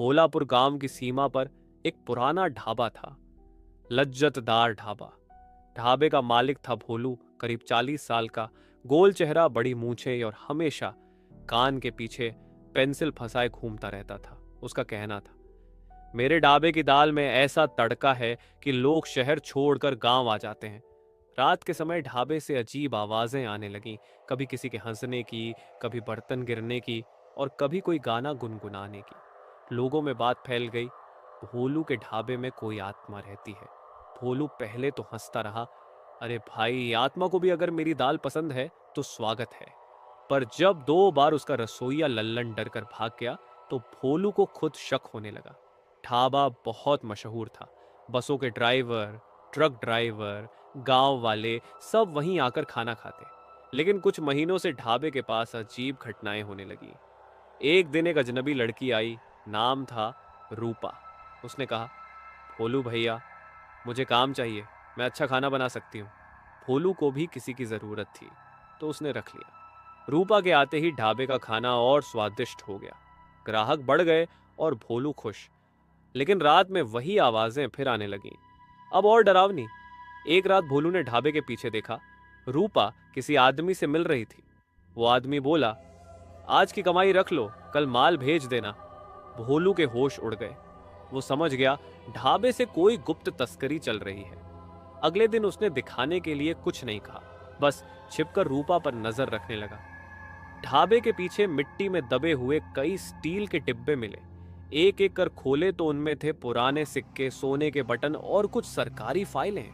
भोलापुर गांव की सीमा पर एक पुराना ढाबा था। लज्जतदार ढाबा। ढाबे का मालिक था भोलू, करीब 40 साल का, गोल चेहरा, बड़ी मूछें और हमेशा कान के पीछे पेंसिल फंसाए घूमता रहता था। उसका कहना था, मेरे ढाबे की दाल में ऐसा तड़का है कि लोग शहर छोड़कर गांव आ जाते हैं। रात के समय ढाबे से अजीब आवाजें आने लगीं, कभी किसी के हंसने की, कभी बर्तन गिरने की और कभी कोई गाना गुनगुनाने की। लोगों में बात फैल गई, भोलू के ढाबे में कोई आत्मा रहती है। भोलू पहले तो हंसता रहा, अरे भाई, आत्मा को भी अगर मेरी दाल पसंद है तो स्वागत है। पर जब 2 बार उसका रसोइया लल्लन डर कर भाग गया तो भोलू को खुद शक होने लगा। ढाबा बहुत मशहूर था। बसों के ड्राइवर, ट्रक ड्राइवर, गांव वाले सब वहीं आकर खाना खाते। लेकिन कुछ महीनों से ढाबे के पास अजीब घटनाएं होने लगी। एक दिन एक अजनबी लड़की आई, नाम था रूपा। उसने कहा, भोलू भैया, मुझे काम चाहिए, मैं अच्छा खाना बना सकती हूँ। भोलू को भी किसी की ज़रूरत थी तो उसने रख लिया। रूपा के आते ही ढाबे का खाना और स्वादिष्ट हो गया। ग्राहक बढ़ गए और भोलू खुश। लेकिन रात में वही आवाजें फिर आने लगीं, अब और डरावनी। एक रात भोलू ने ढाबे के पीछे देखा, रूपा किसी आदमी से मिल रही थी। वो आदमी बोला, आज की कमाई रख लो, कल माल भेज देना। भोलू के होश उड़ गए। वो समझ गया ढाबे से कोई गुप्त तस्करी चल रही है। अगले दिन उसने दिखाने के लिए कुछ नहीं कहा, बस छिपकर रूपा पर नजर रखने लगा। ढाबे के पीछे मिट्टी में दबे हुए कई स्टील के डिब्बे मिले। एक एक कर खोले तो उनमें थे पुराने सिक्के, सोने के बटन और कुछ सरकारी फाइलें।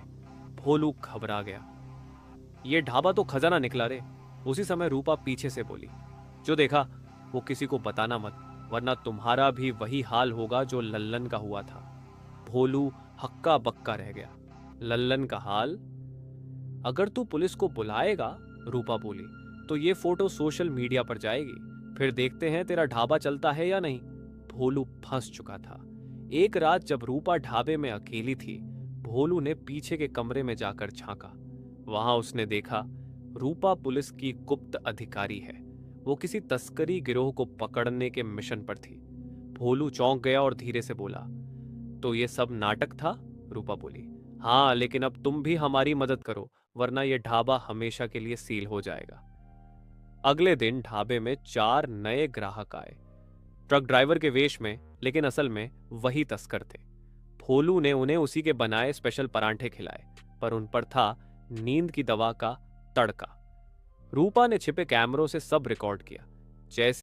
भोलू घबरा गया, ये ढाबा तो खजाना निकला रे। उसी समय रूपा पीछे से बोली, जो देखा वो किसी को बताना मत, वरना तुम्हारा भी वही हाल होगा जो लल्लन का हुआ था। भोलू हक्का बक्का रह गया। लल्लन का हाल? अगर तू पुलिस को बुलाएगा, रूपा बोली, तो ये फोटो सोशल मीडिया पर जाएगी, फिर देखते हैं तेरा ढाबा चलता है या नहीं। भोलू फंस चुका था। एक रात जब रूपा ढाबे में अकेली थी, भोलू ने पीछे के कमरे में जाकर झांका। वहां उसने देखा, रूपा पुलिस की गुप्त अधिकारी है। वो किसी तस्करी गिरोह को पकड़ने के मिशन पर थी। भोलू चौंक गया और धीरे से बोला, तो ये सब नाटक था? रूपा बोली, हाँ, लेकिन अब तुम भी हमारी मदद करो, वरना यह ढाबा हमेशा के लिए सील हो जाएगा। अगले दिन ढाबे में 4 नए ग्राहक आए, ट्रक ड्राइवर के वेश में, लेकिन असल में वही तस्कर थे। भोलू ने उन्हें उसी के बनाए स्पेशल परांठे खिलाए, पर उन पर था नींद की दवा का तड़का। रूपा ने छिपे कैमरों से सब रिकॉर्ड किया। जैसे